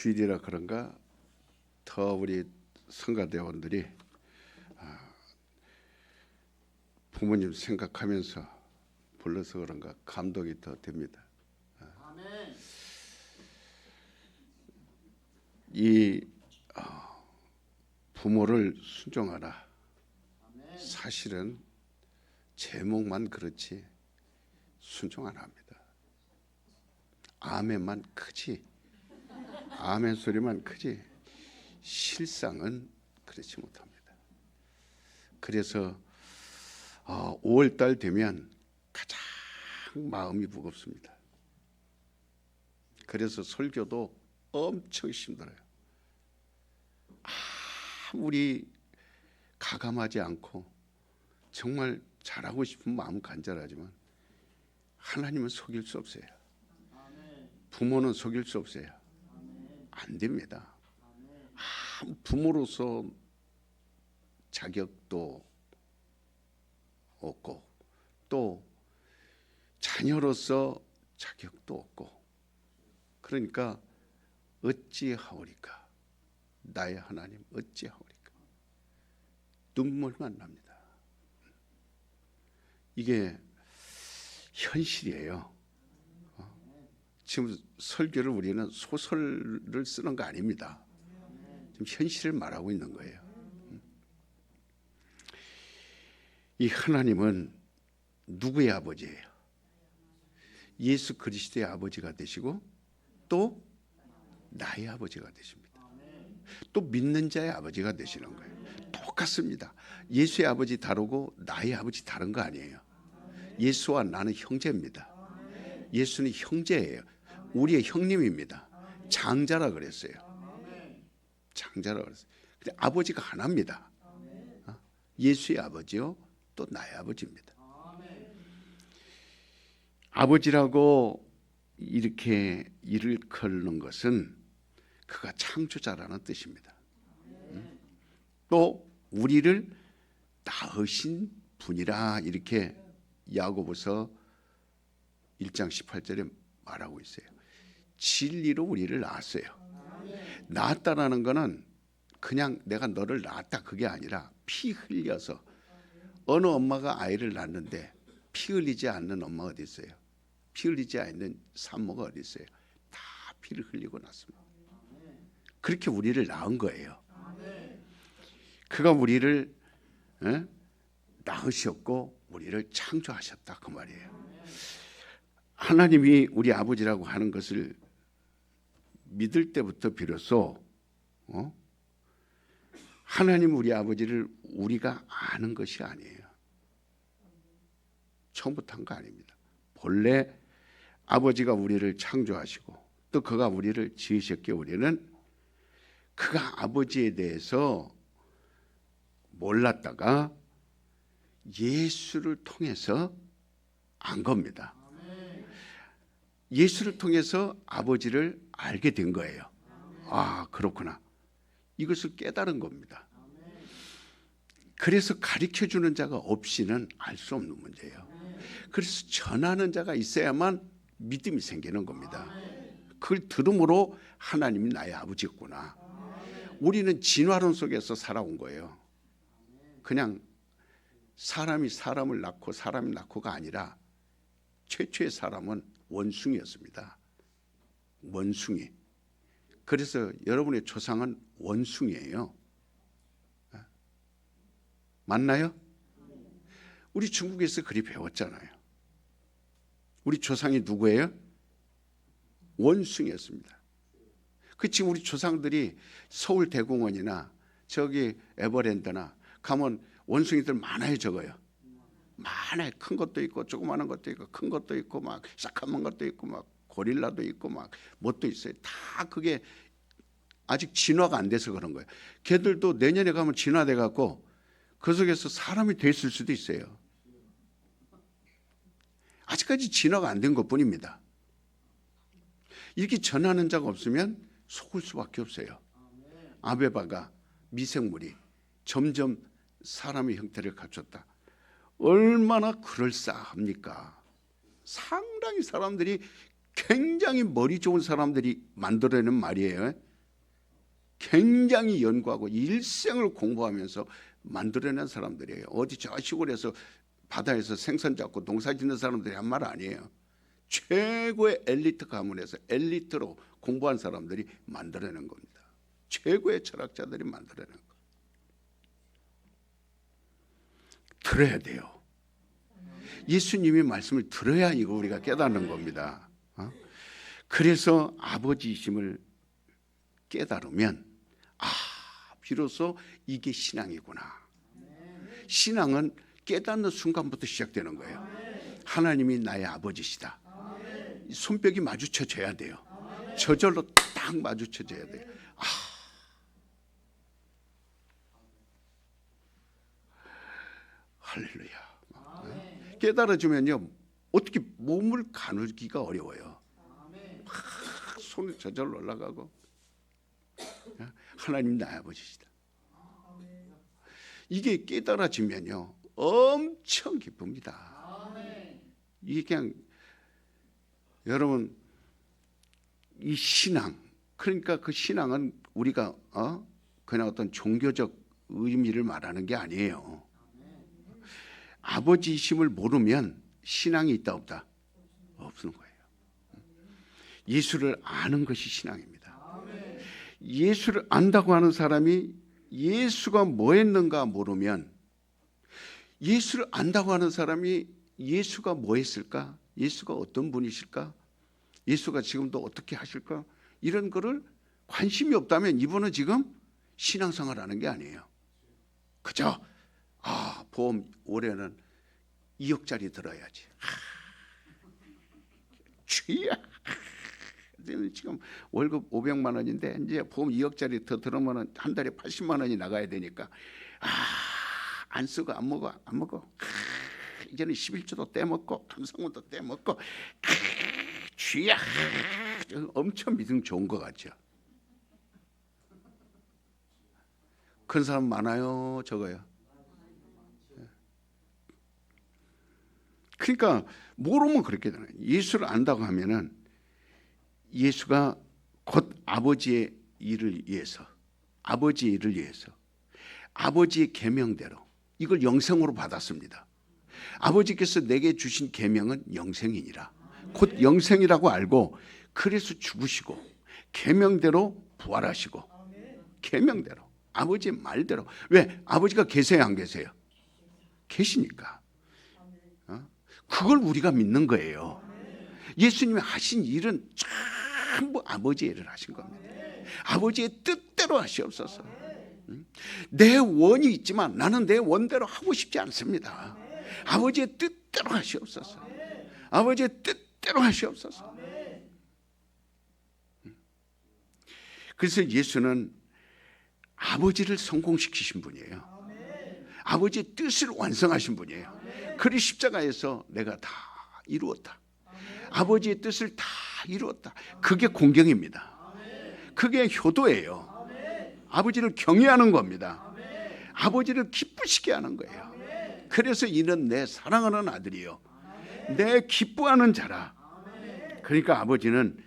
주일이라 그런가 더 우리 성가대원들이 부모님 생각하면서 불러서 그런가 감동이 더 됩니다. 아멘. 이 부모를 순종하라. 아멘. 사실은 제목만 그렇지 순종 안 합니다. 아멘만 크지, 아멘 소리만 크지 실상은 그렇지 못합니다. 그래서 5월달 되면 가장 마음이 무겁습니다. 그래서 설교도 엄청 힘들어요. 아무리 가감하지 않고 정말 잘하고 싶은 마음은 간절하지만 하나님은 속일 수 없어요. 부모는 속일 수 없어요. 안 됩니다. 부모로서 자격도 없고 또 자녀로서 자격도 없고 그러니까 어찌하오리까 나의 하나님 어찌하오리까 눈물만 납니다. 이게 현실이에요. 지금 설교를 우리는 소설을 쓰는 거 아닙니다. 지금 현실을 말하고 있는 거예요. 이 하나님은 누구의 아버지예요? 예수 그리스도의 아버지가 되시고 또 나의 아버지가 되십니다. 또 믿는 자의 아버지가 되시는 거예요. 똑같습니다. 예수의 아버지 다르고 나의 아버지 다른 거 아니에요. 예수와 나는 형제입니다. 예수는 형제예요. 우리의 형님입니다. 장자라 그랬어요. 장자라 그랬어요. 근데 아버지가 하나입니다. 예수의 아버지요 또 나의 아버지입니다. 아버지라고 이렇게 일컬는 것은 그가 창조자라는 뜻입니다. 또 우리를 낳으신 분이라 이렇게 야고보서 1장 18절에 말하고 있어요. 진리로 우리를 낳았어요. 낳았다라는 거는 그냥 내가 너를 낳았다 그게 아니라 피 흘려서 어느 엄마가 아이를 낳는데 피 흘리지 않는 엄마가 어디 있어요? 피 흘리지 않는 산모가 어디 있어요? 다 피를 흘리고 낳습니다. 그렇게 우리를 낳은 거예요. 그가 우리를 낳으셨고 우리를 창조하셨다 그 말이에요. 하나님이 우리 아버지라고 하는 것을 믿을 때부터 비로소 하나님 우리 아버지를 우리가 아는 것이 아니에요. 처음부터 한 거 아닙니다. 본래 아버지가 우리를 창조하시고 또 그가 우리를 지으셨기에 우리는 그가 아버지에 대해서 몰랐다가 예수를 통해서 안 겁니다. 예수를 통해서 아버지를 알게 된 거예요. 아, 그렇구나. 이것을 깨달은 겁니다. 그래서 가르쳐주는 자가 없이는 알 수 없는 문제예요. 그래서 전하는 자가 있어야만 믿음이 생기는 겁니다. 그걸 들음으로 하나님이 나의 아버지였구나. 우리는 진화론 속에서 살아온 거예요. 그냥 사람이 사람을 낳고 사람이 낳고가 아니라 최초의 사람은 원숭이였습니다. 원숭이. 그래서 여러분의 조상은 원숭이에요. 맞나요? 우리 중국에서 그리 배웠잖아요. 우리 조상이 누구예요? 원숭이였습니다. 그 지금 우리 조상들이 서울대공원이나 저기 에버랜드나 가면 원숭이들 많아요. 적어요. 많아요. 큰 것도 있고 조그마한 것도 있고 큰 것도 있고 막 새까만 것도 있고 막 고릴라도 있고 막 뭣도 있어요. 다 그게 아직 진화가 안 돼서 그런 거예요. 걔들도 내년에 가면 진화돼 갖고 그 속에서 사람이 됐을 수도 있어요. 아직까지 진화가 안 된 것뿐입니다. 이렇게 전하는 자가 없으면 속을 수밖에 없어요. 아베바가 미생물이 점점 사람의 형태를 갖췄다. 얼마나 그럴싸합니까? 상당히 사람들이 굉장히 머리 좋은 사람들이 만들어내는 말이에요. 굉장히 연구하고 일생을 공부하면서 만들어낸 사람들이에요. 어디 저 시골에서 바다에서 생선 잡고 농사 짓는 사람들이 한 말 아니에요. 최고의 엘리트 가문에서 엘리트로 공부한 사람들이 만들어낸 겁니다. 최고의 철학자들이 만들어낸 거. 들어야 돼요. 예수님이 말씀을 들어야 이거 우리가 깨닫는 겁니다. 그래서 아버지이심을 깨달으면 비로소 이게 신앙이구나. 신앙은 깨닫는 순간부터 시작되는 거예요. 하나님이 나의 아버지시다. 손뼉이 마주쳐져야 돼요. 저절로 딱 마주쳐져야 돼요. 할렐루야. 깨달아지면요, 어떻게 몸을 가누기가 어려워요. 손이 저절로 올라가고, 하나님 나의 아버지시다. 이게 깨달아지면요, 엄청 기쁩니다. 이게 그냥 여러분, 이 신앙, 그러니까 그 신앙은 우리가 그냥 어떤 종교적 의미를 말하는 게 아니에요. 아버지이심을 모르면 신앙이 있다 없다? 없는 거예요. 예수를 아는 것이 신앙입니다. 예수를 안다고 하는 사람이 예수가 뭐 했는가 모르면, 예수를 안다고 하는 사람이 예수가 뭐 했을까? 예수가 어떤 분이실까? 예수가 지금도 어떻게 하실까? 이런 거를 관심이 없다면 이분은 지금 신앙생활하는 게 아니에요. 그죠? 보험 올해는 2억짜리 들어야지. 주야. 지금 월급 500만 원인데 이제 보험 2억짜리 더 들으면 한 달에 80만 원이 나가야 되니까 안 쓰고 안 먹어. 이제는 11조도 떼먹고 감성문도 떼먹고 주야. 엄청 믿음 좋은 것 같죠. 그런 사람 많아요, 적어요. 그러니까 모르면 그렇게 되나요. 예수를 안다고 하면은 예수가 곧 아버지의 일을 위해서, 아버지의 일을 위해서, 아버지의 계명대로 이걸 영생으로 받았습니다. 아버지께서 내게 주신 계명은 영생이니라. 곧 영생이라고 알고 그래서 죽으시고 계명대로 부활하시고 계명대로 아버지의 말대로. 왜? 아버지가 계세요, 안 계세요? 계시니까. 그걸 우리가 믿는 거예요. 예수님이 하신 일은 전부 아버지의 일을 하신 겁니다. 아버지의 뜻대로 하시옵소서. 내 원이 있지만 나는 내 원대로 하고 싶지 않습니다. 아버지의 뜻대로 하시옵소서. 아버지의 뜻대로 하시옵소서. 그래서 예수는 아버지를 성공시키신 분이에요. 아버지의 뜻을 완성하신 분이에요. 그리 십자가에서 내가 다 이루었다. 아버지의 뜻을 다 이루었다. 그게 공경입니다. 그게 효도예요. 아버지를 경외하는 겁니다. 아버지를 기쁘시게 하는 거예요. 그래서 이는 내 사랑하는 아들이요, 내 기뻐하는 자라. 그러니까 아버지는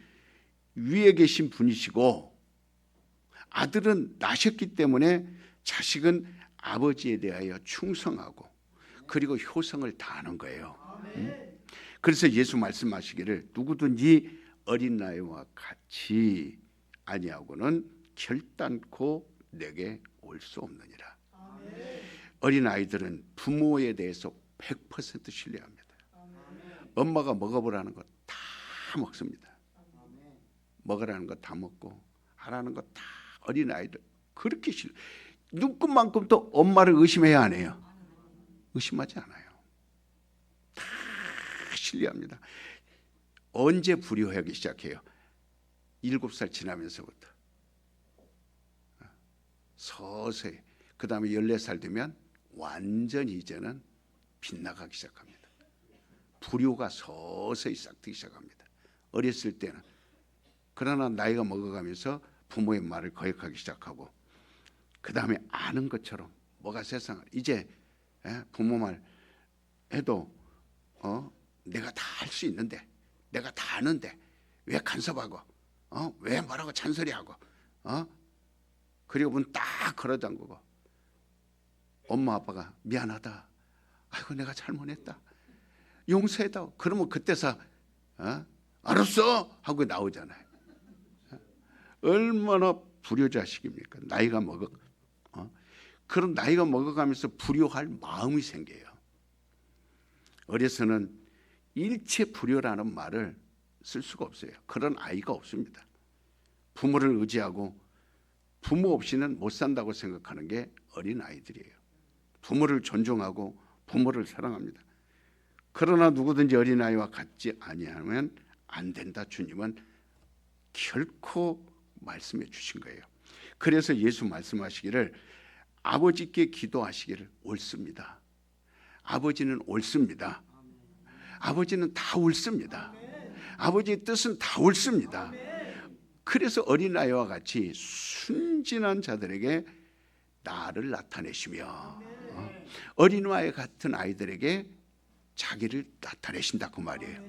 위에 계신 분이시고 아들은 나셨기 때문에 자식은 아버지에 대하여 충성하고 그리고 효성을 다하는 거예요. 그래서 예수 말씀하시기를 누구든지 어린 나이와 같이 아니하고는 결단코 내게 올 수 없느니라. 어린 아이들은 부모에 대해서 100% 신뢰합니다. 엄마가 먹어보라는 거 다 먹습니다. 먹으라는 거 다 먹고 하라는 거 다. 어린 아이들 그렇게 신뢰. 눈금만큼도 엄마를 의심해야 안 해요? 의심하지 않아요. 다 신뢰합니다. 언제 불효하기 시작해요? 7살 지나면서부터 서서히. 그 다음에 14살 되면 완전히 이제는 빗나가기 시작합니다. 불효가 서서히 싹트기 시작합니다. 어렸을 때는. 그러나 나이가 먹어가면서 부모의 말을 거역하기 시작하고 그 다음에 아는 것처럼 뭐가 세상을 이제 부모 말 해도 내가 다 할 수 있는데, 내가 다 아는데 왜 간섭하고 왜 뭐라고 잔소리하고 그리고 문 딱 걸어 잠그고 엄마 아빠가 미안하다. 아이고 내가 잘못했다. 용서해다. 그러면 그때서 알았어 하고 나오잖아요. 얼마나 불효자식입니까? 나이가 먹어. 그런 나이가 먹어가면서 불효할 마음이 생겨요. 어려서는 일체 불효라는 말을 쓸 수가 없어요. 그런 아이가 없습니다. 부모를 의지하고 부모 없이는 못 산다고 생각하는 게 어린 아이들이에요. 부모를 존중하고 부모를 사랑합니다. 그러나 누구든지 어린아이와 같지 아니하면 안 된다. 주님은 결코 말씀해 주신 거예요. 그래서 예수 말씀하시기를 아버지께 기도하시기를 옳습니다. 아버지는 옳습니다. 아버지는 다 옳습니다. 아버지의 뜻은 다 옳습니다. 그래서 어린아이와 같이 순진한 자들에게 나를 나타내시며 어린아이 같은 아이들에게 자기를 나타내신다 그 말이에요.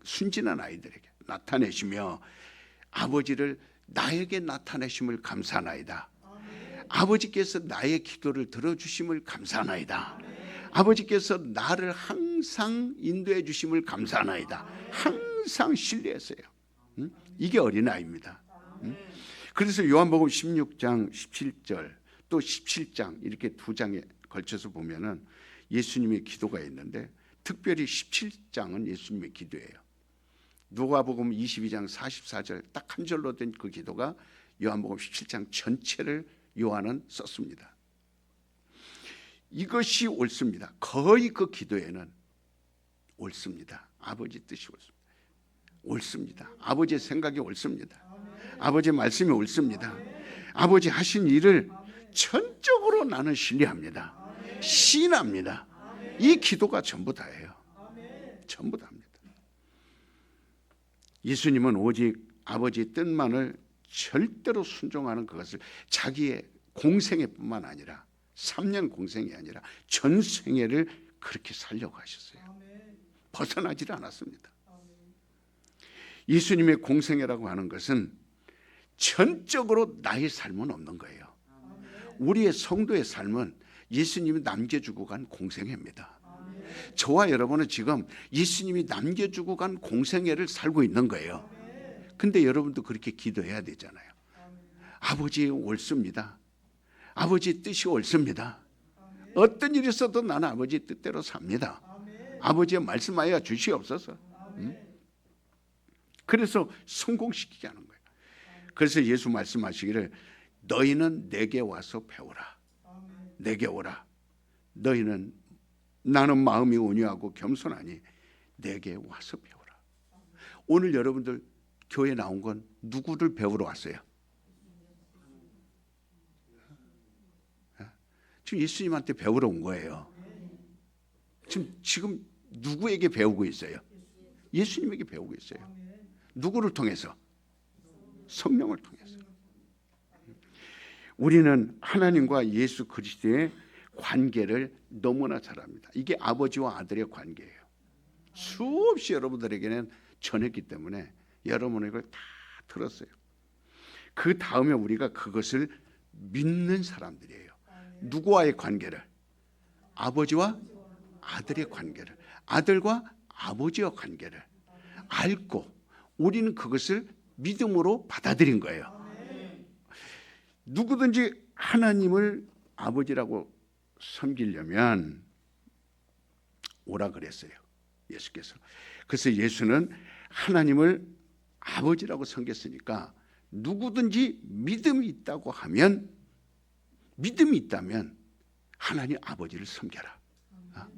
순진한 아이들에게 나타내시며 아버지를 나에게 나타내심을 감사하나이다. 아버지께서 나의 기도를 들어주심을 감사하나이다. 아버지께서 나를 항상 인도해 주심을 감사하나이다. 항상 신뢰했어요. 이게 어린아이입니다. 그래서 요한복음 16장 17절 또 17장 이렇게 두 장에 걸쳐서 보면은 예수님의 기도가 있는데 특별히 17장은 예수님의 기도예요. 누가복음 22장 44절 딱 한 절로 된 그 기도가 요한복음 17장 전체를 요한은 썼습니다. 이것이 옳습니다. 거의 그 기도에는 옳습니다. 아버지 뜻이 옳습니다. 옳습니다. 아버지의 생각이 옳습니다. 아버지의 말씀이 옳습니다. 아버지 하신 일을 전적으로 나는 신뢰합니다. 신합니다. 이 기도가 전부 다예요. 전부 다입니다. 예수님은 오직 아버지의 뜻만을 절대로 순종하는 그것을 자기의 공생애뿐만 아니라 3년 공생이 아니라 전생애를 그렇게 살려고 하셨어요. 벗어나질 않았습니다. 예수님의 공생애라고 하는 것은 전적으로 나의 삶은 없는 거예요. 우리의 성도의 삶은 예수님이 남겨주고 간 공생애입니다. 저와 여러분은 지금 예수님이 남겨주고 간 공생애를 살고 있는 거예요. 근데 여러분도 그렇게 기도해야 되잖아요. 아버지 옳습니다. 아버지 뜻이 옳습니다. 어떤 일이 있어도 나는 아버지 뜻대로 삽니다. 아버지의 말씀하여 주시옵소서. 그래서 성공시키게 하는 거예요. 그래서 예수 말씀하시기를 너희는 내게 와서 배우라. 내게 오라. 너희는 나는 마음이 온유하고 겸손하니 내게 와서 배우라. 오늘 여러분들 교회 나온 건 누구를 배우러 왔어요? 지금 예수님한테 배우러 온 거예요. 지금 누구에게 배우고 있어요? 예수님에게 배우고 있어요. 누구를 통해서? 성령을 통해서. 우리는 하나님과 예수 그리스도의 관계를 너무나 잘 압니다. 이게 아버지와 아들의 관계예요. 수없이 여러분들에게는 전했기 때문에 여러분은 이걸 다 들었어요. 그 다음에 우리가 그것을 믿는 사람들이에요. 누구와의 관계를? 아버지와 아들의 관계를, 아들과 아버지와 관계를 알고 우리는 그것을 믿음으로 받아들인 거예요. 누구든지 하나님을 아버지라고 섬기려면 오라 그랬어요. 예수께서. 그래서 예수는 하나님을 아버지라고 섬겼으니까 누구든지 믿음이 있다고 하면, 믿음이 있다면 하나님 아버지를 섬겨라.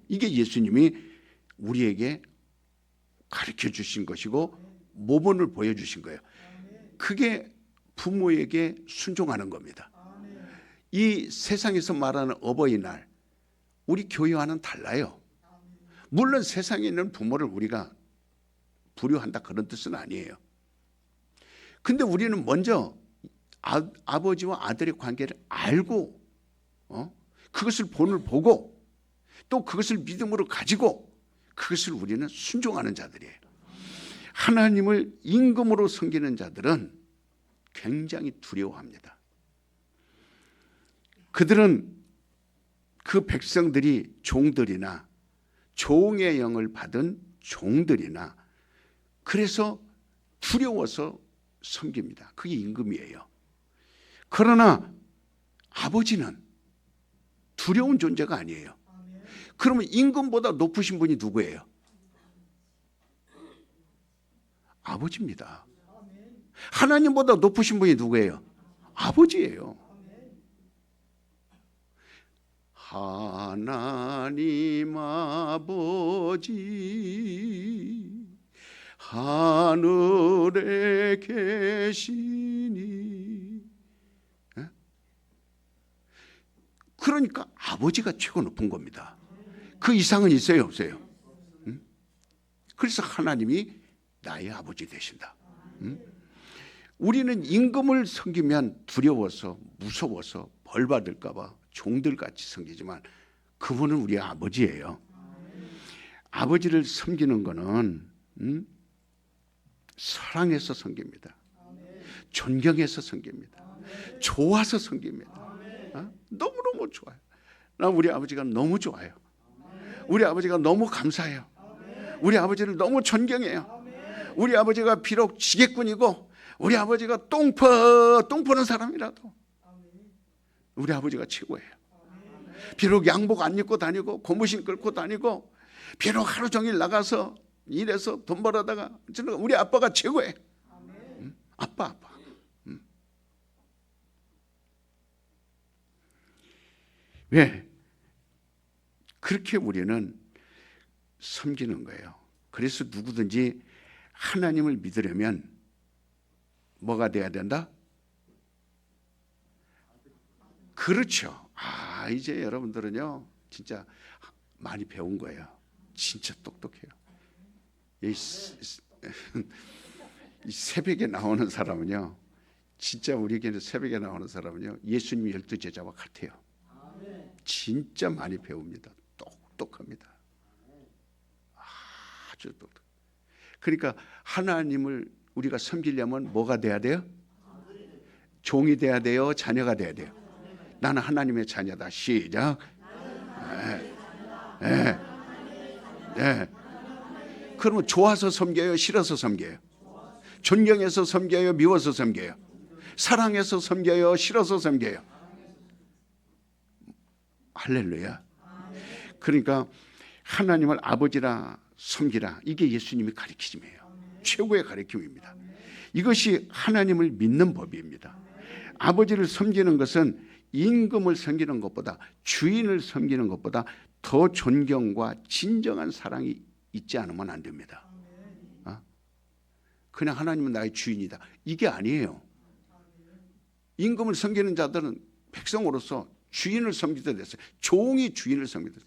이게 예수님이 우리에게 가르쳐 주신 것이고 모범을 보여주신 거예요. 그게 부모에게 순종하는 겁니다. 이 세상에서 말하는 어버이날, 우리 교회와는 달라요. 물론 세상에 있는 부모를 우리가 불효한다 그런 뜻은 아니에요. 근데 우리는 먼저 아버지와 아들의 관계를 알고 그것을 본을 보고 또 그것을 믿음으로 가지고 그것을 우리는 순종하는 자들이에요. 하나님을 임금으로 섬기는 자들은 굉장히 두려워합니다. 그들은 그 백성들이 종들이나 종의 영을 받은 종들이나 그래서 두려워서 섬깁니다. 그게 임금이에요. 그러나 아버지는 두려운 존재가 아니에요. 그러면 임금보다 높으신 분이 누구예요? 아버지입니다. 하나님보다 높으신 분이 누구예요? 아버지예요. 하나님 아버지 하늘에 계시니. 그러니까 아버지가 최고 높은 겁니다. 그 이상은 있어요, 없어요? 그래서 하나님이 나의 아버지 되신다. 우리는 임금을 섬기면 두려워서 무서워서 벌 받을까 봐 종들같이 섬기지만 그분은 우리 아버지예요. 아버지를 섬기는 거는 사랑해서 섬깁니다. 존경해서 섬깁니다. 좋아서 섬깁니다. 너무너무 좋아요. 나 우리 아버지가 너무 좋아요. 우리 아버지가 너무 감사해요. 우리 아버지를 너무 존경해요. 우리 아버지가 비록 지게꾼이고 우리 아버지가 똥 퍼는 사람이라도 우리 아버지가 최고예요. 비록 양복 안 입고 다니고 고무신 끌고 다니고 비록 하루 종일 나가서 일해서 돈 벌어다가 우리 아빠가 최고예요. 아빠. 왜? 그렇게 우리는 섬기는 거예요. 그래서 누구든지 하나님을 믿으려면 뭐가 돼야 된다? 그렇죠. 이제 여러분들은요 진짜 많이 배운 거예요. 진짜 똑똑해요. 이 새벽에 나오는 사람은요, 진짜 우리에게는 새벽에 나오는 사람은요 예수님 12제자와 같아요. 진짜 많이 배웁니다. 똑똑합니다. 아주 똑똑. 그러니까 하나님을 우리가 섬기려면 뭐가 돼야 돼요? 종이 돼야 돼요? 자녀가 돼야 돼요? 나는 하나님의 자녀다. 시작. 네. 그러면 좋아서 섬겨요? 싫어서 섬겨요? 존경해서 섬겨요? 미워서 섬겨요? 사랑해서 섬겨요? 싫어서 섬겨요? 할렐루야. 그러니까 하나님을 아버지라 섬기라. 이게 예수님이 가르치심이에요. 최고의 가르침입니다. 이것이 하나님을 믿는 법입니다. 아버지를 섬기는 것은 임금을 섬기는 것보다, 주인을 섬기는 것보다 더 존경과 진정한 사랑이 있지 않으면 안 됩니다. 그냥 하나님은 나의 주인이다, 이게 아니에요. 임금을 섬기는 자들은 백성으로서 주인을 섬기듯 했어요. 종이 주인을 섬기듯.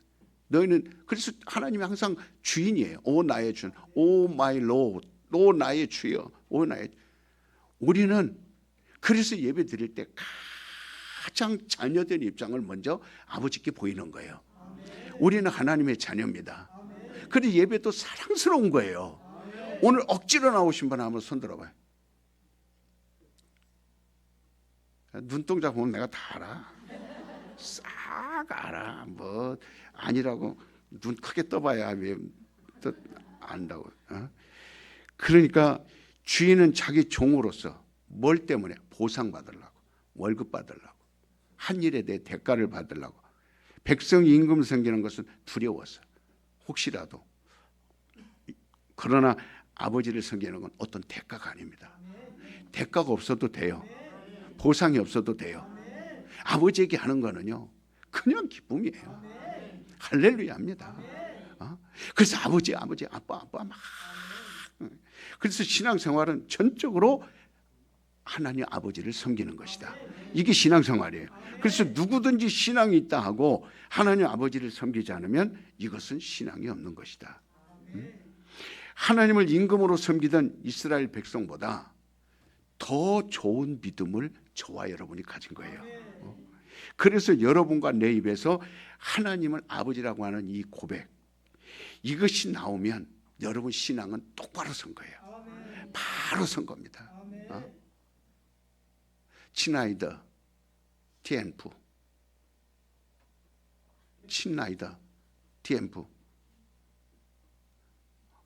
너희는, 그래서 하나님이 항상 주인이에요. 오 나의 주인, 오 마이 로드, 오 나의 주여, 오 나의. 우리는 그래서 예배 드릴 때 가장 자녀된 입장을 먼저 아버지께 보이는 거예요. 우리는 하나님의 자녀입니다. 그런데 예배도 사랑스러운 거예요. 오늘 억지로 나오신 분 한번 손 들어봐요. 눈동자 보면 내가 다 알아. 싹 알아. 뭐 아니라고 눈 크게 떠봐야 왜 또 안다고. 그러니까 주인은 자기 종으로서 뭘 때문에? 보상 받으려고, 월급 받으려고, 한 일에 대해 대가를 받으려고. 백성이 임금 섬기는 것은 두려워서, 혹시라도. 그러나 아버지를 섬기는 건 어떤 대가가 아닙니다. 대가가 없어도 돼요. 보상이 없어도 돼요. 아버지에게 하는 거는요 그냥 기쁨이에요. 할렐루야입니다. 그래서 아버지, 아빠 막. 그래서 신앙생활은 전적으로 하나님 아버지를 섬기는 것이다. 이게 신앙생활이에요. 그래서 누구든지 신앙이 있다 하고 하나님 아버지를 섬기지 않으면 이것은 신앙이 없는 것이다. 하나님을 임금으로 섬기던 이스라엘 백성보다 더 좋은 믿음을 저와 여러분이 가진 거예요. 그래서 여러분과 내 입에서 하나님을 아버지라고 하는 이 고백, 이것이 나오면 여러분 신앙은 똑바로 선 거예요. 바로 선 겁니다. 치나이더, TNF, 친아이다. TMF.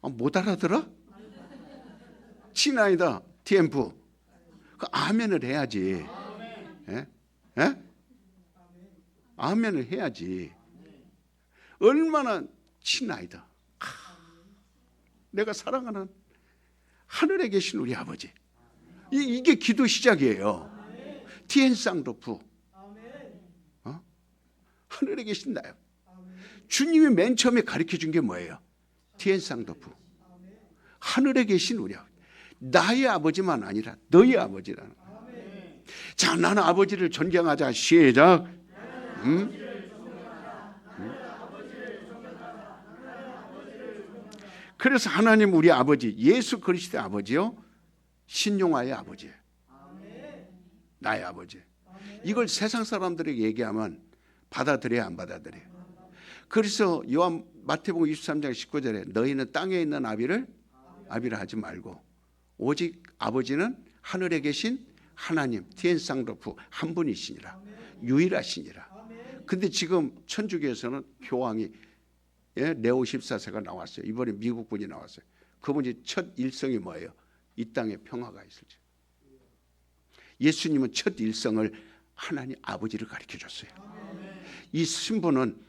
못 알아들어? 친아이다. TMF. 그 아멘을 해야지. 예? 예? 아멘을 해야지. 얼마나 친아이다. 내가 사랑하는 하늘에 계신 우리 아버지. 이게 기도 시작이에요. 티엔쌍도프. 하늘에 계신 나요. 주님이 맨 처음에 가르쳐 준 게 뭐예요? 티엔쌍도프. 하늘에 계신 우리 아버지. 나의 아버지만 아니라 너의 아버지라는. 자, 나는 아버지를 존경하자. 시작. 그래서 하나님 우리 아버지, 예수 그리스도의 아버지요, 신용화의 아버지예요. 나의 아버지. 이걸 세상 사람들에게 얘기하면 받아들여야 안 받아들여요. 그래서 요한 마태복음 23장 19절에 너희는 땅에 있는 아비를 아비라 하지 말고 오직 아버지는 하늘에 계신 하나님 티엔쌍로프 한 분이시니라. 유일하시니라. 근데 지금 천주교에서는 교황이 네오 14세가 나왔어요. 이번에 미국 분이 나왔어요. 그분이 첫 일성이 뭐예요? 이 땅에 평화가 있을지. 예수님은 첫 일성을 하나님 아버지를 가르쳐 줬어요. 이 신부는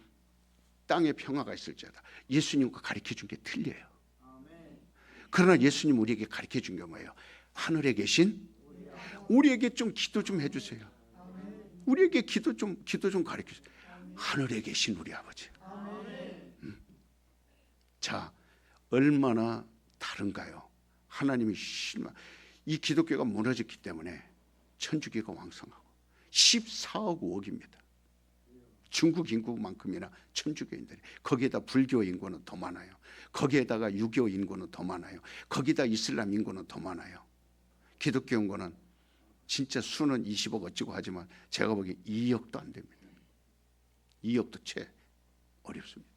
땅에 평화가 있을지어다. 예수님과 가르쳐 준 게 틀려요. 그러나 예수님 우리에게 가르쳐 준 게 뭐예요? 하늘에 계신 우리에게 좀 기도 좀 해주세요. 우리에게 기도 좀 가르쳐 주세요. 하늘에 계신 우리 아버지. 자, 얼마나 다른가요? 하나님이 이 기독교가 무너졌기 때문에 천주교가 왕성하고 14억 5억입니다. 중국 인구만큼이나 천주교인들이. 거기에다 불교 인구는 더 많아요. 거기에다가 유교 인구는 더 많아요. 거기다 이슬람 인구는 더 많아요. 기독교 인구는 진짜 수는 20억 어찌고 하지만 제가 보기엔 2억도 안 됩니다. 2억도 채 어렵습니다.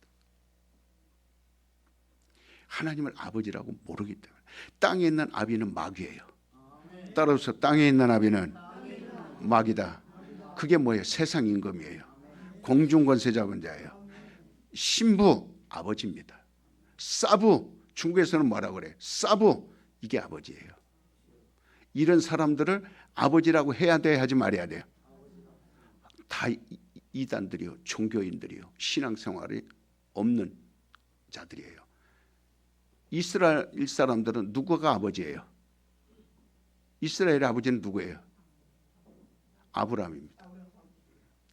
하나님을 아버지라고 모르기 때문에. 땅에 있는 아비는 마귀예요. 따라서 땅에 있는 아비는 마귀다. 그게 뭐예요? 세상 임금이에요. 공중권세 잡은 자예요. 신부 아버지입니다. 사부, 중국에서는 뭐라고 그래요? 사부, 이게 아버지예요. 이런 사람들을 아버지라고 해야 돼, 하지 말아야 돼요? 다 이단들이요, 종교인들이요, 신앙생활이 없는 자들이에요. 이스라엘 사람들은 누구가 아버지예요? 이스라엘의 아버지는 누구예요? 아브라함입니다.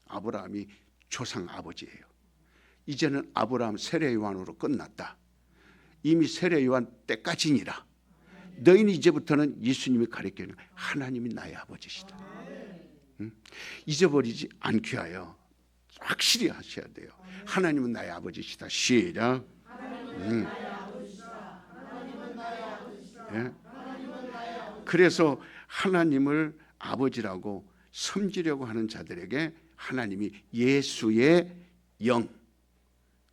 아브라함이 조상 아버지예요. 이제는 아브라함 세례 요한으로 끝났다. 이미 세례 요한 때까지니라. 너희는 이제부터는 예수님이 가르치는 하나님이 나의 아버지시다. 잊어버리지 않게 하여 확실히 하셔야 돼요. 하나님은 나의 아버지시다. 시작. 예? 그래서 하나님을 아버지라고 섬기려고 하는 자들에게 하나님이 예수의 영,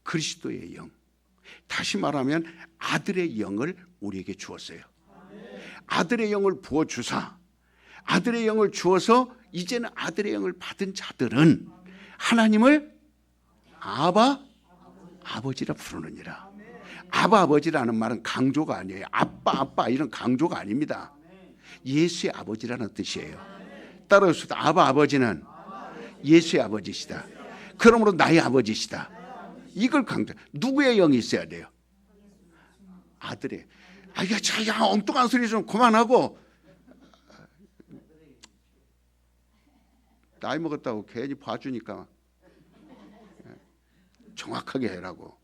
그리스도의 영, 다시 말하면 아들의 영을 우리에게 주었어요. 아들의 영을 부어주사, 아들의 영을 주어서 이제는 아들의 영을 받은 자들은 하나님을 아바 아버지라 부르느니라. 아바 아버지라는 말은 강조가 아니에요. 아빠 이런 강조가 아닙니다. 예수의 아버지라는 뜻이에요. 따라서 아바 아버지는 예수의 아버지시다. 그러므로 나의 아버지시다. 이걸 강조. 누구의 영이 있어야 돼요? 아들의. 야, 엉뚱한 소리 좀 그만하고. 나이 먹었다고 괜히 봐주니까 정확하게 해라고.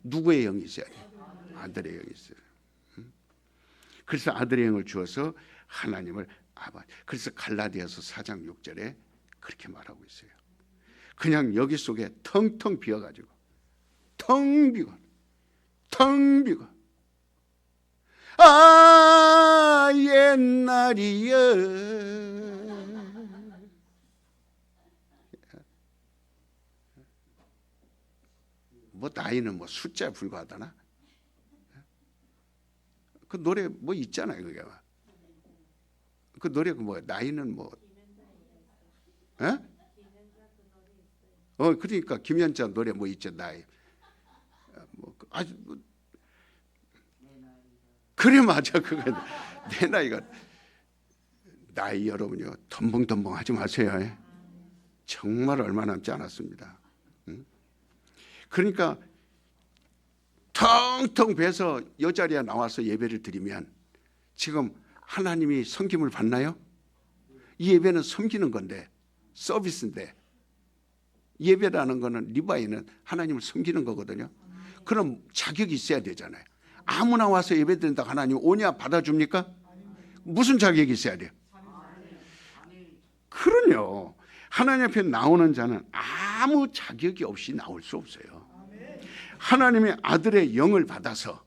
누구의 영이 있어야 돼요? 아들의 영이 있어요. 그래서 아들의 영을 주어서 하나님을 아버지. 그래서 갈라디아서 4장 6절에 그렇게 말하고 있어요. 그냥 여기 속에 텅텅 비어가지고 텅 비고 아 옛날이여. 뭐 나이는 뭐 숫자에 불과하다나? 그 노래 뭐 있잖아요. 그게 그 노래 그 뭐 나이는 뭐? 에? 그러니까 김연자 노래 뭐 있죠, 나이. 아주 그래 맞아 그거. 내 나이가 나이 여러분요 덤벙덤벙 하지 마세요. 정말 얼마 남지 않았습니다. 그러니까 텅텅 배서 여자리에 나와서 예배를 드리면 지금 하나님이 섬김을 받나요? 이 예배는 섬기는 건데 서비스인데 예배라는 거는 리바이는 하나님을 섬기는 거거든요. 그럼 자격이 있어야 되잖아요. 아무나 와서 예배 드린다고 하나님 오냐 받아줍니까? 무슨 자격이 있어야 돼요? 그럼요. 하나님 앞에 나오는 자는 아무 자격이 없이 나올 수 없어요. 하나님의 아들의 영을 받아서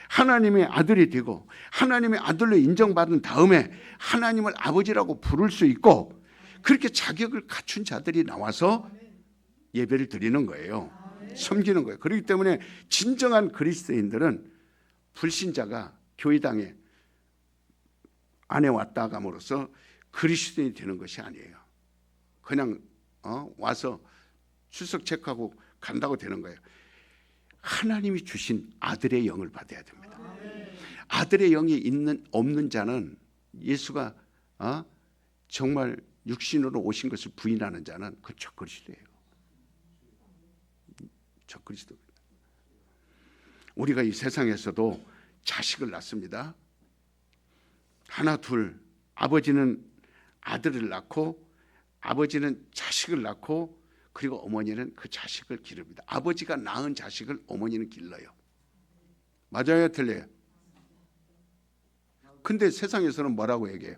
하나님의 아들이 되고 하나님의 아들로 인정받은 다음에 하나님을 아버지라고 부를 수 있고 그렇게 자격을 갖춘 자들이 나와서 예배를 드리는 거예요. 섬기는 거예요. 그렇기 때문에 진정한 그리스도인들은 불신자가 교회당에 안에 왔다 감으로써 그리스도인이 되는 것이 아니에요. 그냥 와서 출석 체크하고 간다고 되는 거예요. 하나님이 주신 아들의 영을 받아야 됩니다. 아들의 영이 있는 없는 자는 예수가 정말 육신으로 오신 것을 부인하는 자는 그 적그리스도예요. 적그리스도입니다. 우리가 이 세상에서도 자식을 낳습니다. 하나 둘 아버지는 아들을 낳고 아버지는 자식을 낳고 그리고 어머니는 그 자식을 기릅니다. 아버지가 낳은 자식을 어머니는 길러요. 맞아요, 틀려요? 근데 세상에서는 뭐라고 얘기해요?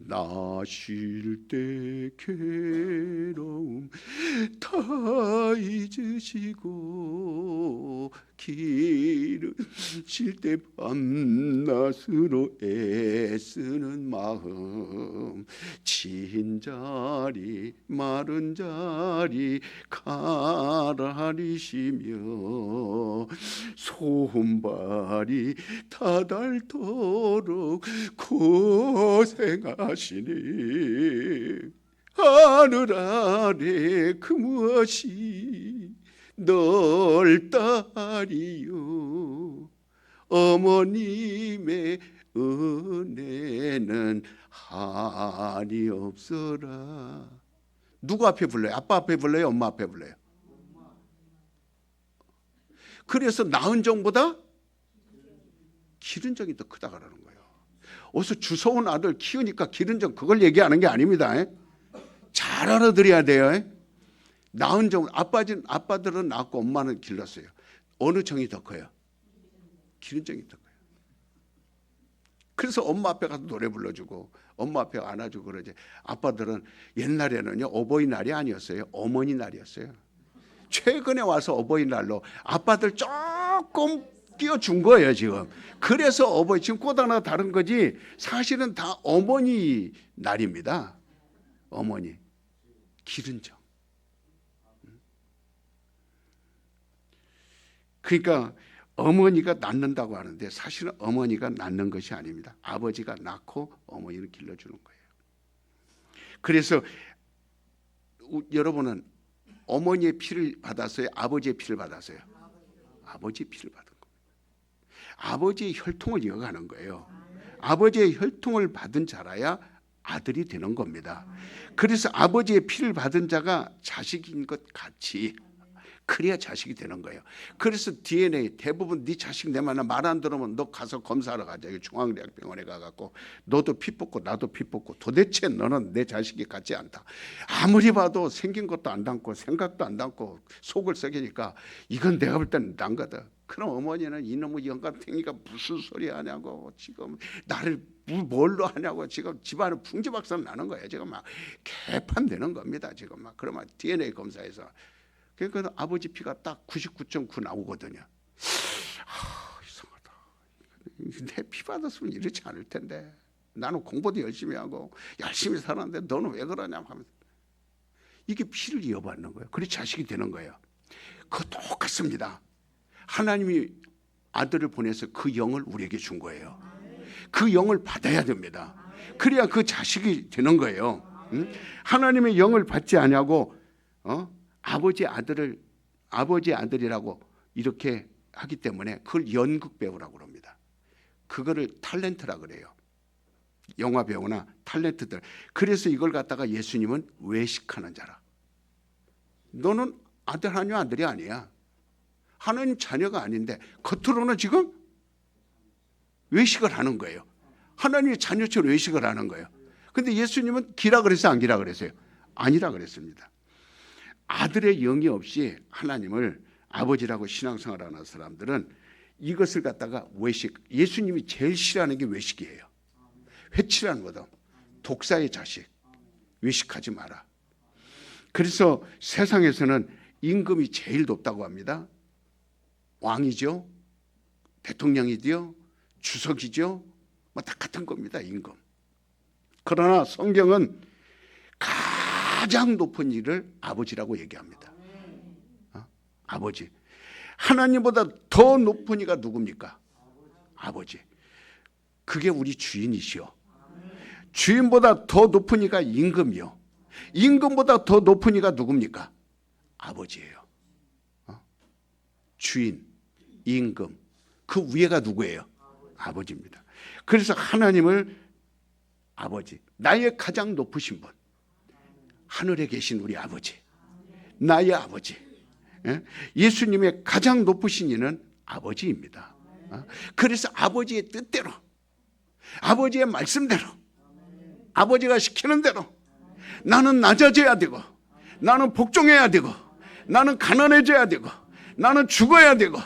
나쉴 때 괴로움 다 잊으시고 기르실 때 밤낮으로 애쓰는 마음 진자리 마른 자리 가라리시며 손발이 다 닳도록 고생하시니 하늘 아래 그 무엇이 넓다리요 어머님의 은혜는 한이 없어라. 누구 앞에 불러요? 아빠 앞에 불러요? 엄마 앞에 불러요? 그래서 낳은 정보다 기른 정이 더 크다 그러는 거예요. 어디서 주워온 아들 키우니까 기른 정 그걸 얘기하는 게 아닙니다. 잘 알아들어야 돼요. 낳은 정 아빠들은 낳고 엄마는 길렀어요. 어느 정이 더 커요? 기른 정이 더 커요. 그래서 엄마 앞에 가서 노래 불러주고 엄마 앞에 안아주고 그러지. 아빠들은 옛날에는요 어버이날이 아니었어요. 어머니날이었어요. 최근에 와서 어버이날로 아빠들 조금 띄워준 거예요 지금. 그래서 어버이 지금 꽃 하나 다른 거지 사실은 다 어머니 날입니다. 어머니 기른 정. 그러니까 어머니가 낳는다고 하는데 사실은 어머니가 낳는 것이 아닙니다. 아버지가 낳고 어머니를 길러주는 거예요. 그래서 여러분은 어머니의 피를 받았어요? 아버지의 피를 받았어요? 아버지의 피를 받은 겁니다. 아버지의 혈통을 이어가는 거예요. 아버지의 혈통을 받은 자라야 아들이 되는 겁니다. 그래서 아버지의 피를 받은 자가 자식인 것 같이 그래야 자식이 되는 거예요. 그래서 DNA 대부분 네 자식 내 말 안 들으면 너 가서 검사하러 가자. 중앙대학병원에 가갖고 너도 피 뽑고 나도 피 뽑고 도대체 너는 내 자식이 같지 않다. 아무리 봐도 생긴 것도 안 닮고 생각도 안 닮고 속을 썩이니까 이건 내가 볼 때는 난 거다. 그럼 어머니는 이놈의 영감탱이가 무슨 소리 하냐고 지금 나를 뭘로 하냐고 지금 집안에 풍지박산 나는 거예요. 지금 막 개판되는 겁니다. 지금 막 그러면 DNA 검사에서 그러니까 아버지 피가 딱 99.9 나오거든요. 이상하다. 내 피 받았으면 이렇지 않을 텐데. 나는 공부도 열심히 하고 열심히 살았는데 너는 왜 그러냐 하면서 이게 피를 이어받는 거예요. 그래 자식이 되는 거예요. 그거 똑같습니다. 하나님이 아들을 보내서 그 영을 우리에게 준 거예요. 그 영을 받아야 됩니다. 그래야 그 자식이 되는 거예요. 하나님의 영을 받지 아니하고 아버지 아들이라고 이렇게 하기 때문에 그걸 연극 배우라고 그럽니다. 그거를 탤런트라 그래요. 영화 배우나 탤런트들. 그래서 이걸 갖다가 예수님은 외식하는 자라. 너는 아들 하나님 아들이 아니야. 하나님 자녀가 아닌데 겉으로는 지금 외식을 하는 거예요. 하나님의 자녀처럼 외식을 하는 거예요. 근데 예수님은 기라 그랬어요, 안 기라 그랬어요? 아니라 그랬습니다. 아들의 영이 없이 하나님을 아버지라고 신앙생활하는 사람들은 이것을 갖다가 외식, 예수님이 제일 싫어하는 게 외식이에요. 회치라는 거다. 독사의 자식, 외식하지 마라. 그래서 세상에서는 임금이 제일 높다고 합니다. 왕이죠, 대통령이죠, 주석이죠, 뭐 다 같은 겁니다, 임금. 그러나 성경은 가장 높은 일을 아버지라고 얘기합니다. 아버지. 하나님보다 더 높은 이가 누굽니까? 아버지. 그게 우리 주인이시오. 주인보다 더 높은 이가 임금이요. 임금보다 더 높은 이가 누굽니까? 아버지예요. 주인, 임금, 그 위에가 누구예요? 아버지입니다. 그래서 하나님을 아버지, 나의 가장 높으신 분, 하늘에 계신 우리 아버지, 나의 아버지, 예수님의 가장 높으신 이는 아버지입니다. 그래서 아버지의 뜻대로, 아버지의 말씀대로, 아버지가 시키는 대로 나는 낮아져야 되고, 나는 복종해야 되고, 나는 가난해져야 되고, 나는 죽어야 되고,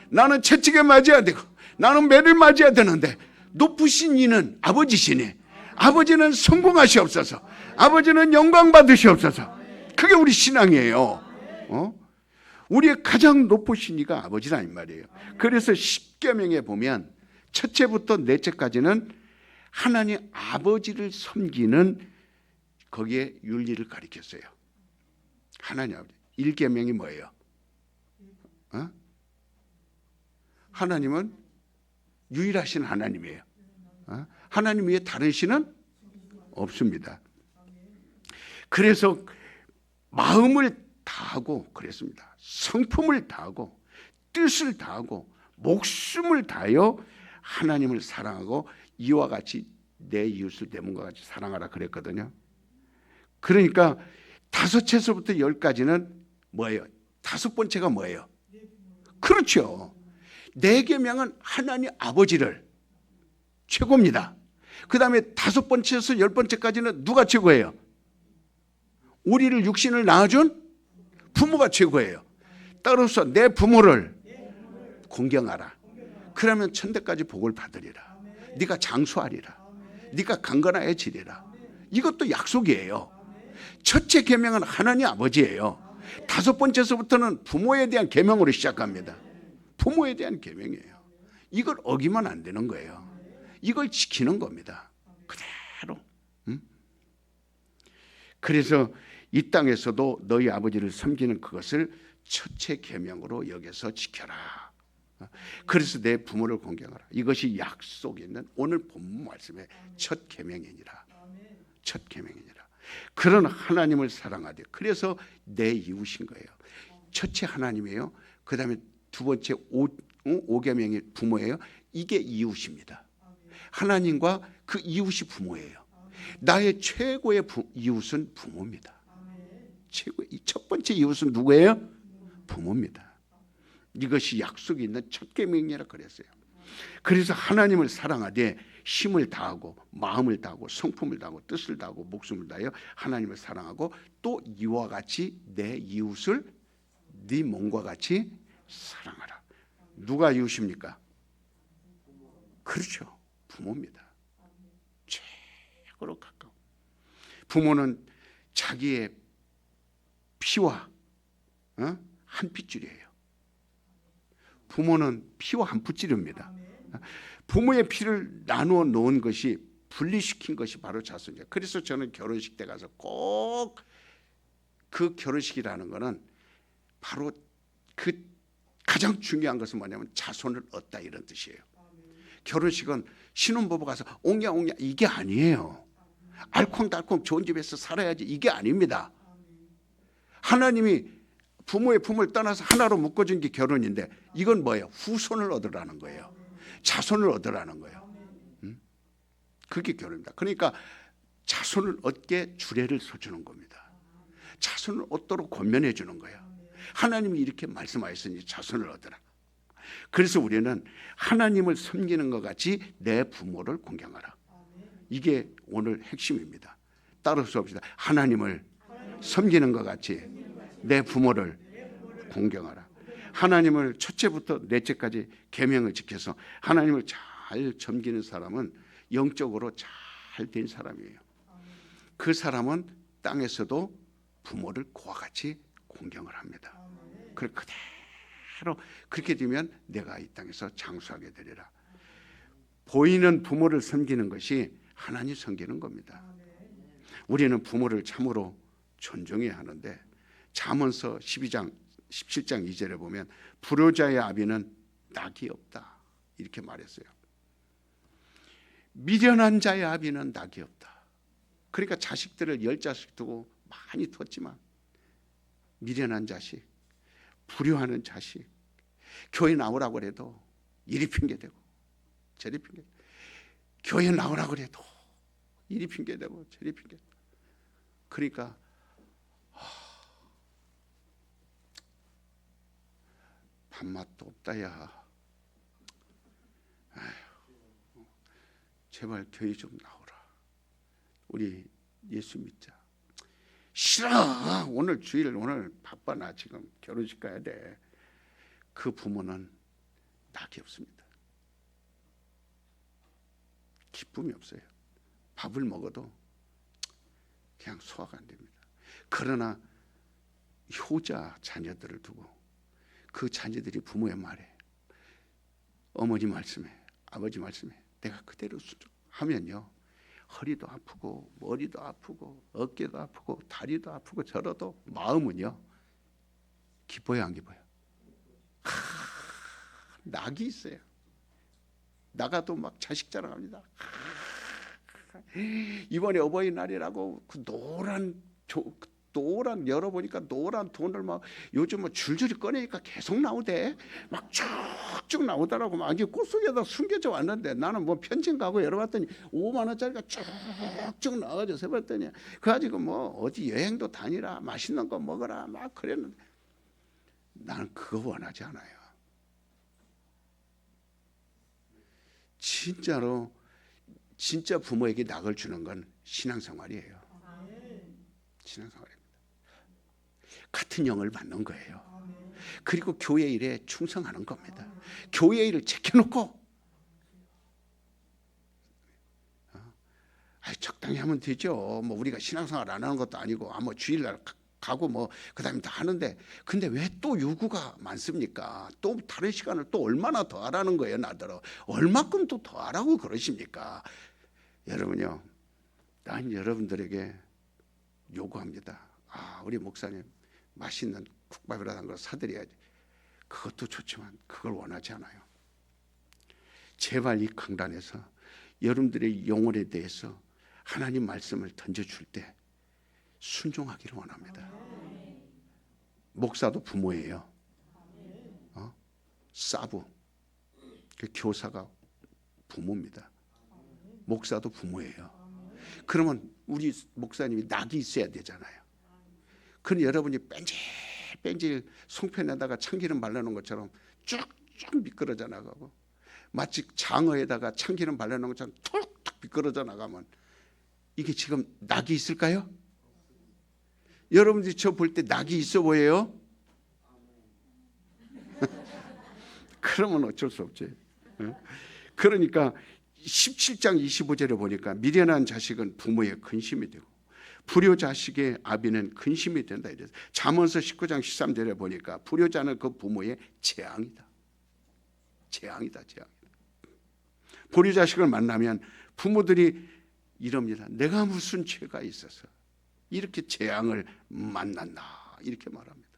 나는 채찍에 맞아야 되고, 나는 매를 맞아야 되는데, 높으신 이는 아버지시니 아버지는 성공하시옵소서, 아버지는 영광 받으시옵소서. 그게 우리 신앙이에요. 우리의 가장 높으신 이가 아버지라 이 말이에요. 그래서 십계명에 보면 첫째부터 넷째까지는 하나님 아버지를 섬기는 거기에 윤리를 가리켰어요. 하나님 아버지. 1계명이 뭐예요? 하나님은 유일하신 하나님이에요. 하나님 위에 다른 신은 없습니다. 그래서 마음을 다하고 그랬습니다. 성품을 다하고 뜻을 다하고 목숨을 다하여 하나님을 사랑하고 이와 같이 내 이웃을 내 몸과 같이 사랑하라 그랬거든요. 그러니까 5채서부터 10까지는 뭐예요? 5번째가 뭐예요? 그렇죠. 4계명은 하나님 아버지를 최고입니다. 그 다음에 5번째에서 10번째까지는 누가 최고예요? 우리를 육신을 낳아준 부모가 최고예요. 따라서 내 부모를 공경하라. 그러면 천대까지 복을 받으리라. 네가 장수하리라. 네가 강건하여지리라. 이것도 약속이에요. 첫째 계명은 하나님 아버지예요. 5번째서부터는 부모에 대한 계명으로 시작합니다. 부모에 대한 계명이에요. 이걸 어기면 안 되는 거예요. 이걸 지키는 겁니다. 그대로. 그래서 이 땅에서도 너희 아버지를 섬기는 그것을 첫째 계명으로 여겨서 지켜라. 그래서 내 부모를 공경하라. 이것이 약속이 있는 오늘 본문 말씀의 첫 계명이니라. 첫 계명이니라. 그런 하나님을 사랑하되, 그래서 내 이웃인 거예요. 첫째 하나님이에요. 그 다음에 두 번째 5계명이 부모예요. 이게 이웃입니다. 하나님과 그 이웃이 부모예요. 나의 최고의 이웃은 부모입니다. 첫 번째 이웃은 누구예요? 부모입니다. 이것이 약속이 있는 첫 계명이라 그랬어요. 그래서 하나님을 사랑하되 힘을 다하고 마음을 다하고 성품을 다하고 뜻을 다하고 목숨을 다하여 하나님을 사랑하고 또 이와 같이 내 이웃을 네 몸과 같이 사랑하라. 누가 이웃입니까? 그렇죠. 부모입니다. 최고로 가까워. 부모는 자기의 피와 한 핏줄이에요. 부모는 피와 한 풋줄입니다. 부모의 피를 나누어 놓은 것이, 분리시킨 것이 바로 자손이에요. 그래서 저는 결혼식 때 가서 꼭 그 결혼식이라는 거는 바로 그 가장 중요한 것은 뭐냐면 자손을 얻다 이런 뜻이에요. 결혼식은 신혼부부 가서 옹야 이게 아니에요. 알콩달콩 좋은 집에서 살아야지 이게 아닙니다. 하나님이 부모의 품을 떠나서 하나로 묶어준 게 결혼인데 이건 뭐예요? 후손을 얻으라는 거예요. 자손을 얻으라는 거예요. 그게 결혼입니다. 그러니까 자손을 얻게 주례를 서주는 겁니다. 자손을 얻도록 권면해 주는 거예요. 하나님이 이렇게 말씀하셨으니 자손을 얻으라. 그래서 우리는 하나님을 섬기는 것 같이 내 부모를 공경하라. 이게 오늘 핵심입니다. 따라서 봅시다. 하나님을 섬기는 것 같이 내 부모를 공경하라. 하나님을 첫째부터 넷째까지 계명을 지켜서 하나님을 잘 섬기는 사람은 영적으로 잘 된 사람이에요. 그 사람은 땅에서도 부모를 그와 같이 공경을 합니다. 그대로 그렇게 되면 내가 이 땅에서 장수하게 되리라. 보이는 부모를 섬기는 것이 하나님 섬기는 겁니다. 우리는 부모를 참으로 존중해야 하는데 잠언서 12장 17장 2절에 보면 불효자의 아비는 낙이 없다 이렇게 말했어요. 미련한 자의 아비는 낙이 없다. 그러니까 자식들을 10자식 두고 많이 뒀지만 미련한 자식, 불효하는 자식, 교회 나오라고 해도 이리 핑계대고 저리 핑계대고, 교회 나오라고 해도 이리 핑계대고 저리 핑계대고. 그러니까 밥맛도 없다 야. 아휴, 제발 교회 좀 나오라. 우리 예수 믿자. 싫어. 오늘 주일 오늘 바빠. 나 지금 결혼식 가야 돼. 그 부모는 낙이 없습니다. 기쁨이 없어요. 밥을 먹어도 그냥 소화가 안 됩니다. 그러나 효자 자녀들을 두고 그 자녀들이 부모의 말에 어머니 말씀에 아버지 말씀에 내가 그대로 순종하면요 허리도 아프고 머리도 아프고 어깨도 아프고 다리도 아프고 저러도 마음은요 기뻐요 안 기뻐요? 낙이 있어요. 나가도 막 자식 자랑합니다. 이번에 어버이날이라고 그 노란 열어보니까 노란 돈을 막 요즘 뭐 줄줄이 꺼내니까 계속 나오대. 막 쭉쭉 나오더라고. 막 이게 꽃속에다 숨겨져 왔는데 나는 뭐 편진 가고 열어봤더니 5만 원짜리가 쭉쭉 나와서 세봤더니 그 가지고 뭐 어디 여행도 다니라 맛있는 거 먹어라 막 그랬는데 나는 그거 원하지 않아요. 진짜로 진짜 부모에게 낙을 주는 건 신앙생활이에요. 신앙생활입니다. 같은 영을 받는 거예요. 그리고 교회 일에 충성하는 겁니다. 교회 일을 제껴놓고 적당히 하면 되죠. 뭐 우리가 신앙생활 안 하는 것도 아니고 뭐 주일날 가고 뭐 그다음에 다 하는데 근데 왜 또 요구가 많습니까? 또 다른 시간을 또 얼마나 더 하라는 거예요, 나더러. 얼마큼 또 더 하라고 그러십니까? 여러분요, 난 여러분들에게 요구합니다. 우리 목사님 맛있는 국밥이라는 걸 사드려야지. 그것도 좋지만 그걸 원하지 않아요. 제발 이 강단에서 여러분들의 영혼에 대해서 하나님 말씀을 던져줄 때 순종하기를 원합니다. 목사도 부모예요. 사부, 그 교사가 부모입니다. 목사도 부모예요. 그러면 우리 목사님이 낙이 있어야 되잖아요. 그럼 여러분이 뺀질뺀질 송편에다가 참기름 발라놓은 것처럼 쭉쭉 미끄러져 나가고 마치 장어에다가 참기름 발라놓은 것처럼 툭툭 미끄러져 나가면 이게 지금 낙이 있을까요? 여러분들이 저 볼 때 낙이 있어 보여요? 그러면 어쩔 수 없지. 그러니까 17장 25절에 보니까 미련한 자식은 부모의 근심이 되고 불효자식의 아비는 근심이 된다 이래서 잠언서 19장 13절에 보니까 불효자는 그 부모의 재앙이다. 재앙이다. 불효자식을 만나면 부모들이 이럽니다. 내가 무슨 죄가 있어서 이렇게 재앙을 만난다 이렇게 말합니다.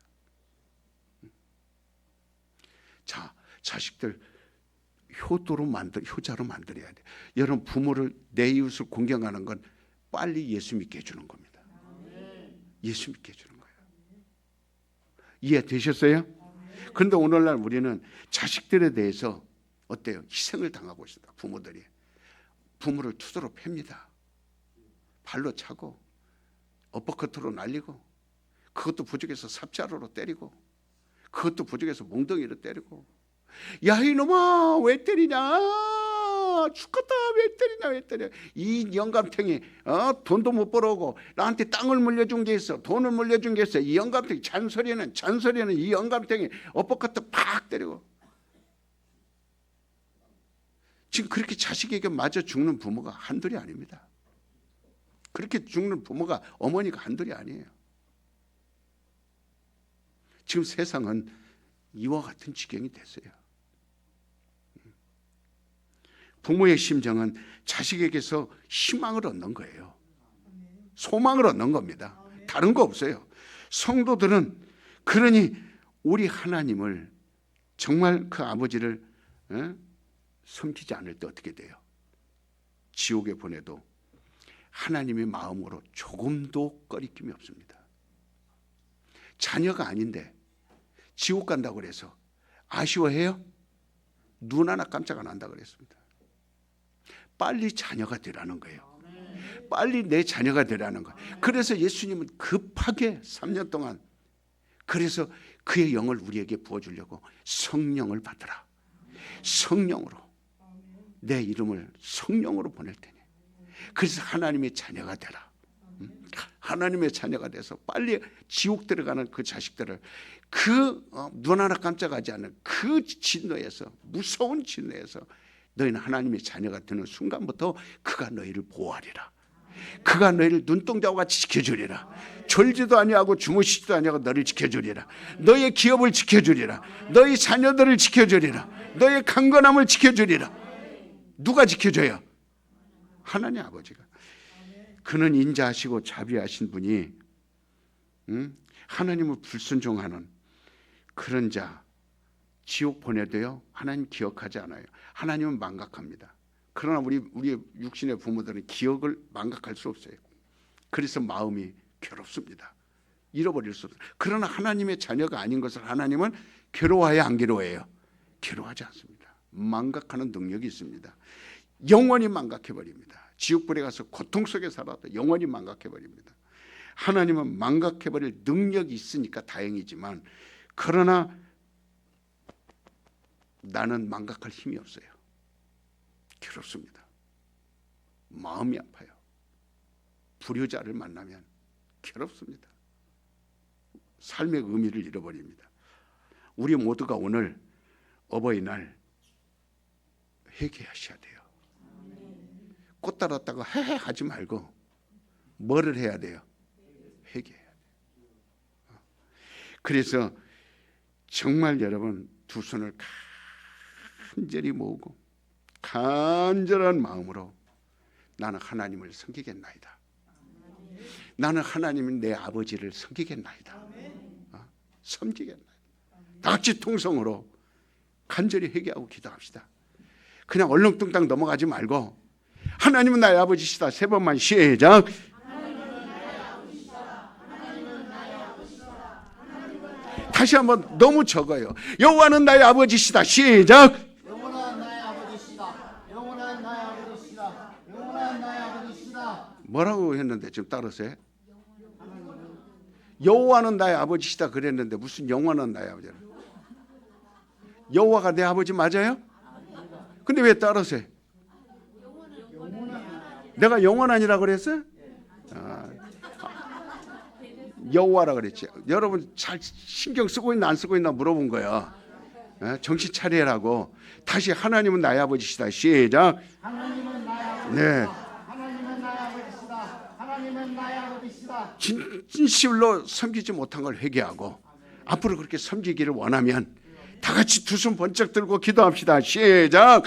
자, 자식들 효자로 만들어야 돼. 여러분 부모를 내 이웃을 공경하는 건 빨리 예수 믿게 해주는 겁니다. 예수 믿게 해주는 거예요. 이해되셨어요? 그런데 오늘날 우리는 자식들에 대해서 어때요? 희생을 당하고 있습니다. 부모들이 부모를 투도로 팹니다. 발로 차고 어퍼커트로 날리고, 그것도 부족해서 삽자루로 때리고, 그것도 부족해서 몽둥이로 때리고, 야 이놈아 왜 때리냐, 죽겠다 왜 때리냐, 왜 때려, 이 영감탱이 돈도 못 벌어오고 나한테 땅을 물려준 게 있어, 돈을 물려준 게 있어, 이 영감탱이 잔소리는 이 영감탱이 어퍼커트 팍 때리고. 지금 그렇게 자식에게 맞아 죽는 부모가 한둘이 아닙니다. 그렇게 죽는 부모가, 어머니가 한둘이 아니에요. 지금 세상은 이와 같은 지경이 됐어요. 부모의 심정은 자식에게서 희망을 얻는 거예요. 소망을 얻는 겁니다. 다른 거 없어요. 성도들은 그러니 우리 하나님을, 정말 그 아버지를 섬기지 않을 때 어떻게 돼요? 지옥에 보내도 하나님의 마음으로 조금도 꺼리낌이 없습니다. 자녀가 아닌데 지옥 간다고 그래서 아쉬워해요? 눈 하나 깜짝 안 한다고 그랬습니다. 빨리 자녀가 되라는 거예요. 빨리 내 자녀가 되라는 거예요. 그래서 예수님은 급하게 3년 동안, 그래서 그의 영을 우리에게 부어주려고 성령을 받으라. 성령으로, 내 이름을 성령으로 보낼 테니, 그래서 하나님의 자녀가 되라. 하나님의 자녀가 돼서 빨리 지옥 들어가는 그 자식들을, 그 눈 하나 깜짝하지 않는 그 진노에서, 무서운 진노에서 너희는 하나님의 자녀가 되는 순간부터 그가 너희를 보호하리라. 그가 너희를 눈동자와 같이 지켜주리라. 졸지도 아니하고 주무시지도 아니하고 너를 지켜주리라. 너의 기업을 지켜주리라. 너희 자녀들을 지켜주리라. 너의 강건함을 지켜주리라. 누가 지켜줘요? 하나님 아버지가. 그는 인자하시고 자비하신 분이, 하나님을 불순종하는 그런 자 지옥 보내도요 하나님 기억하지 않아요. 하나님은 망각합니다. 그러나 우리 육신의 부모들은 기억을 망각할 수 없어요. 그래서 마음이 괴롭습니다. 잃어버릴 수 없어요. 그러나 하나님의 자녀가 아닌 것을 하나님은 괴로워해야 안 괴로워해요? 괴로워하지 않습니다. 망각하는 능력이 있습니다. 영원히 망각해버립니다. 지옥불에 가서 고통 속에 살아도 영원히 망각해버립니다. 하나님은 망각해버릴 능력이 있으니까 다행이지만, 그러나 나는 망각할 힘이 없어요. 괴롭습니다. 마음이 아파요. 불효자를 만나면 괴롭습니다. 삶의 의미를 잃어버립니다. 우리 모두가 오늘 어버이날 회개하셔야 돼요. 꽃 따랐다고 헤헤 하지 말고 뭐를 해야 돼요? 회개해야 돼요. 그래서 정말 여러분 두 손을 간절히 모으고 간절한 마음으로 나는 하나님을 섬기겠나이다. 나는 하나님은 내 아버지를 섬기겠나이다. 섬기겠나이다. 다 같이 통성으로 간절히 회개하고 기도합시다. 그냥 얼렁뚱땅 넘어가지 말고 하나님은 나의 아버지시다. 3번만 시작. 다시 한번. 너무 적어요. 여호와는 나의 아버지시다. 시작. 영원한 나의 아버지시다. 영원한 나의 아버지시다. 영원한 나의 아버지시다. 뭐라고 했는데 지금 따르세요? 여호와는 나의 아버지시다 그랬는데 무슨 영원한 나의 아버지라? 여호와가 내 아버지 맞아요? 근데 왜 따르세요? 내가 영원하니라 그랬어요? 여호와라 그랬지. 여러분 잘 신경 쓰고 있나 안 쓰고 있나 물어본 거야. 정신 차리라고. 다시 하나님은 나의 아버지시다. 시작. 하나님은 나의 아버지시다. 네. 하나님은 나의 아버지시다. 하나님은 나의 아버지시다. 진실로 섬기지 못한 걸 회개하고 앞으로 그렇게 섬기기를 원하면 다 같이 두 손 번쩍 들고 기도합시다. 시작.